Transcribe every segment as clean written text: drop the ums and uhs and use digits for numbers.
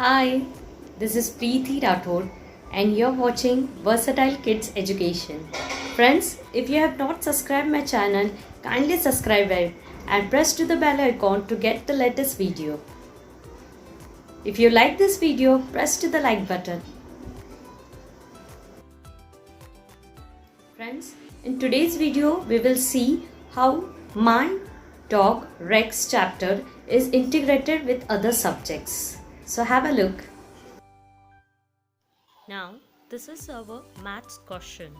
Hi, this is Preeti Rathod and you're watching Versatile Kids Education. Friends, if you have not subscribed my channel, kindly subscribe it and press to the bell icon to get the latest video. If you like this video, press to the like button. Friends, in today's video, we will see how My Dog Rex chapter is integrated with other subjects. So have a look. Now, this is our maths question.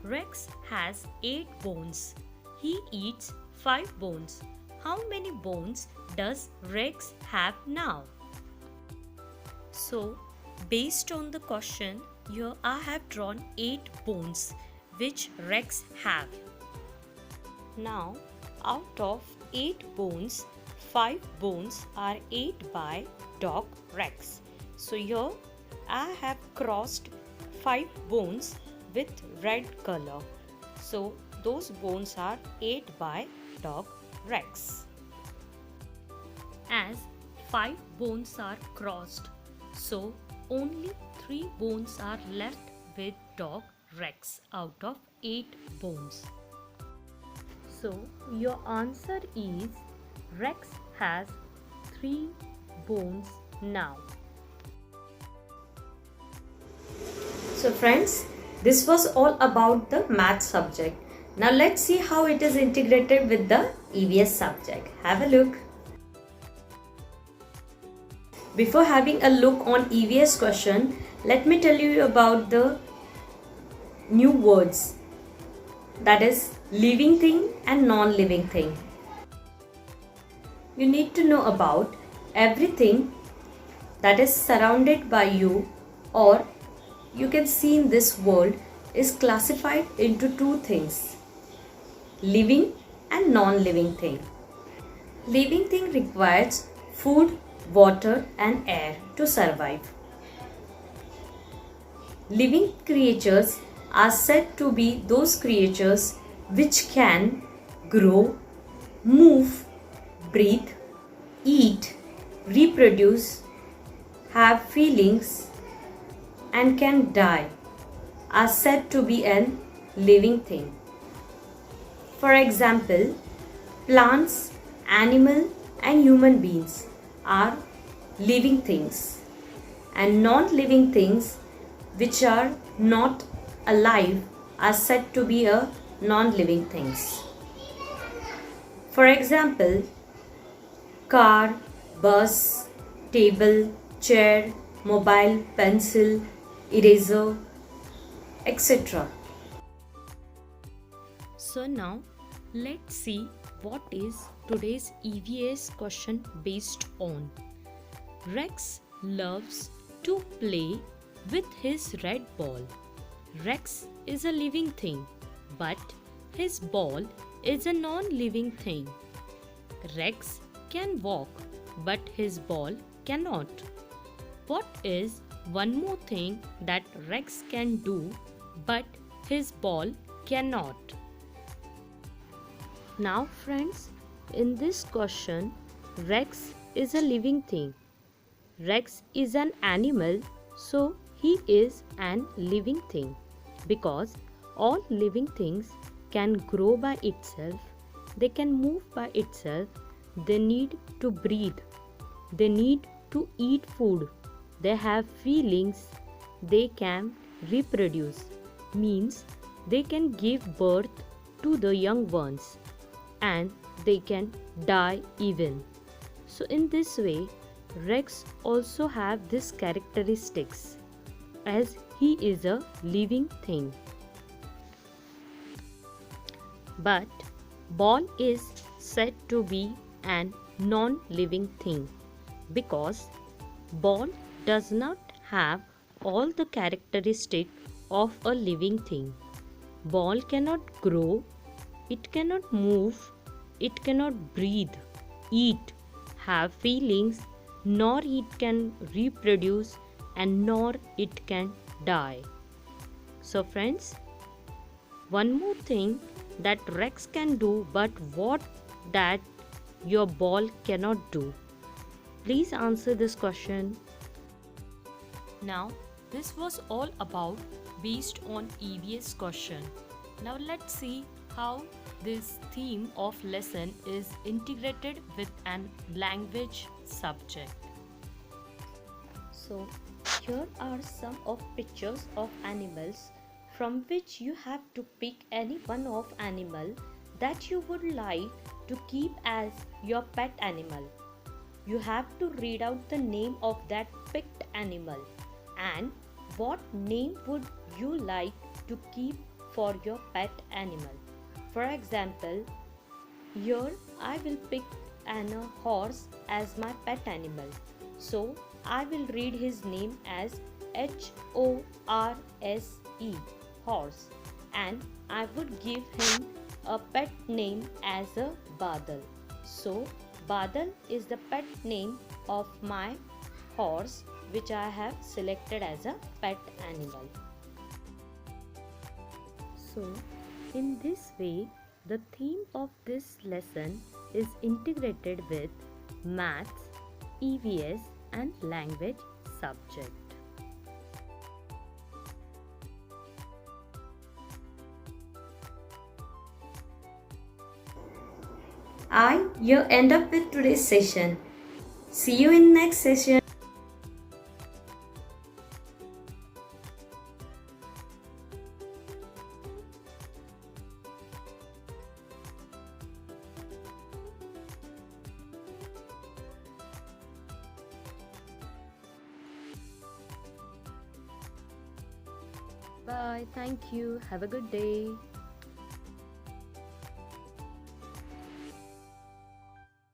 Rex has 8 bones. He eats 5 bones. How many bones does Rex have now? So, based on the question, here I have drawn 8 bones which Rex have. Now, out of 8 bones, 5 bones are ate by dog Rex. So here I have crossed 5 bones with red color. So those bones are ate by dog Rex. As 5 bones are crossed, so only 3 bones are left with dog Rex out of 8 bones. So your answer is Rex has 3 bones now. So friends, this was all about the math subject. Now let's see how it is integrated with the EVS subject. Have a look. Before having a look on EVS question, let me tell you about the new words. That is living thing and non-living thing. You need to know about everything that is surrounded by you or you can see in this world is classified into 2 things, living and non-living thing. Living thing requires food, water and air to survive. Living creatures are said to be those creatures which can grow, move, breathe, eat, reproduce, have feelings and can die are said to be a living thing. For example, plants, animal and human beings are living things and non-living things which are not alive are said to be a non-living things. For example, car, bus, table, chair, mobile, pencil, eraser, etc. So now let's see what is today's EVS question based on. Rex loves to play with his red ball. Rex is a living thing, but his ball is a non-living thing. Rex can walk, but his ball cannot. What is one more thing that Rex can do, but his ball cannot? Now friends, in this question, Rex is a living thing. Rex is an animal, so he is an living thing because all living things can grow by itself, they can move by itself, they need to breathe, they need to eat food, they have feelings, they can reproduce, means they can give birth to the young ones and they can die even. So in this way, Rex also have these characteristics as he is a living thing. But ball is said to be an non-living thing because ball does not have all the characteristics of a living thing. Ball cannot grow, it cannot move, it cannot breathe, eat, have feelings, nor it can reproduce and nor it can die. So friends, one more thing that Rex can do, but what that your ball cannot do. Please answer this question. Now, this was all about based on EVS question. Now let's see how this theme of lesson is integrated with an language subject. So, here are some of pictures of animals from which you have to pick any one of animal that you would like to keep as your pet animal. You have to read out the name of that picked animal and what name would you like to keep for your pet animal. For example, here I will pick a horse as my pet animal. So I will read his name as HORSE, horse, and I would give him a pet name as a Badal. So Badal is the pet name of my horse which I have selected as a pet animal. So in this way, the theme of this lesson is integrated with maths, EVS and language subject. You end up with today's session. See you in next session. Bye. Thank you. Have a good day.